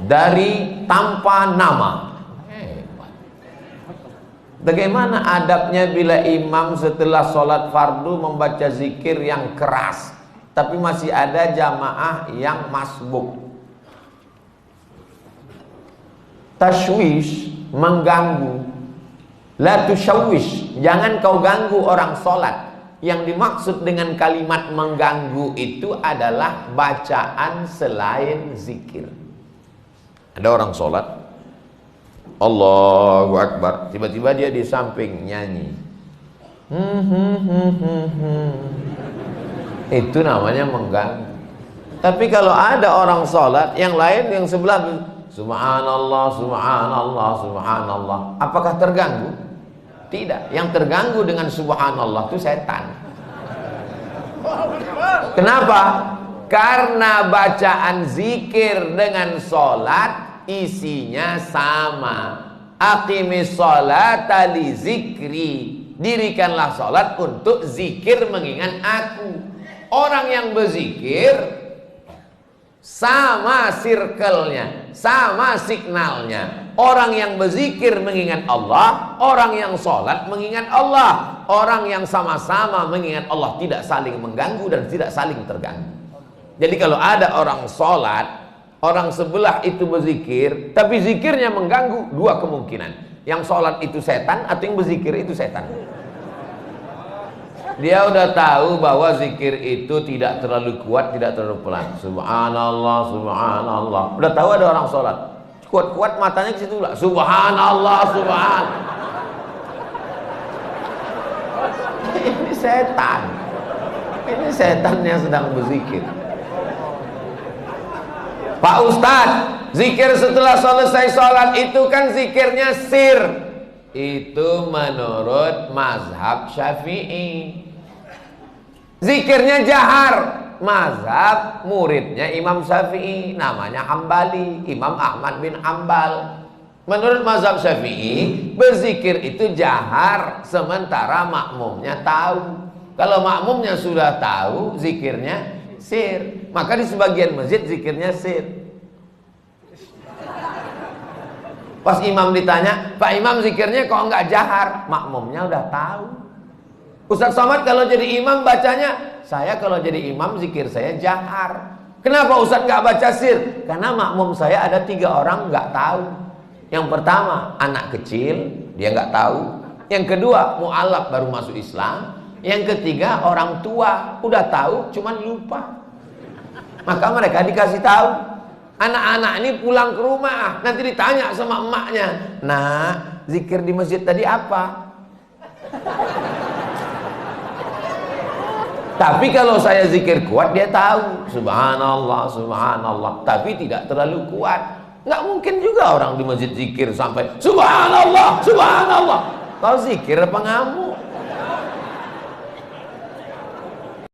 dari tanpa nama. Bagaimana adabnya bila imam setelah sholat fardu membaca zikir yang keras, tapi masih ada jamaah yang masbuk? Tashwish, mengganggu. La tushawwish, jangan kau ganggu orang sholat. Yang dimaksud dengan kalimat mengganggu itu adalah bacaan selain zikir. Ada orang sholat, Allahu Akbar, tiba-tiba dia di samping nyanyi. Itu namanya mengganggu. Tapi kalau ada orang sholat, yang lain yang sebelah subhanallah, subhanallah, subhanallah, apakah terganggu? Tidak. Yang terganggu dengan subhanallah itu setan. Kenapa? Karena bacaan zikir dengan sholat isinya sama. Aqimis sholata li zikri, dirikanlah sholat untuk zikir mengingat aku. Orang yang berzikir sama circle-nya, sama signalnya. Orang yang berzikir mengingat Allah, orang yang sholat mengingat Allah. Orang yang sama-sama mengingat Allah, tidak saling mengganggu dan tidak saling terganggu. Jadi kalau ada orang sholat, orang sebelah itu berzikir, tapi zikirnya mengganggu, dua kemungkinan. Yang sholat itu setan atau yang berzikir itu setan. Dia udah tahu bahwa zikir itu tidak terlalu kuat, tidak terlalu pelan. Subhanallah, subhanallah. Udah tahu ada orang sholat, kuat-kuat matanya ke situ lah. Subhanallah, subhanallah. Ini setan. Ini setan yang sedang berzikir. Pak Ustadz, zikir setelah selesai sholat itu kan zikirnya sir. Itu menurut mazhab Syafi'i. Zikirnya jahar, mazhab muridnya Imam Syafi'i, namanya Hambali, Imam Ahmad bin Hambal. Menurut mazhab Syafi'i, berzikir itu jahar sementara makmumnya tahu. Kalau makmumnya sudah tahu, zikirnya sir. Maka di sebagian masjid zikirnya sir. Pas imam ditanya, Pak Imam zikirnya kok enggak jahar? Makmumnya udah tahu. Ustaz Somad kalau jadi imam bacanya, saya kalau jadi imam zikir saya jahar. Kenapa Ustaz enggak baca sir? Karena makmum saya ada 3 orang enggak tahu. Yang pertama anak kecil, dia enggak tahu. Yang kedua mu'alaf baru masuk Islam. Yang ketiga orang tua, udah tahu cuman lupa. Maka mereka dikasih tahu. Anak-anak ini pulang ke rumah, nanti ditanya sama emaknya, nah zikir di masjid tadi apa? Tapi kalau saya zikir kuat, dia tahu subhanallah, subhanallah, tapi tidak terlalu kuat. Nggak mungkin juga orang di masjid zikir sampai subhanallah, subhanallah. Kau zikir apa ngamuk?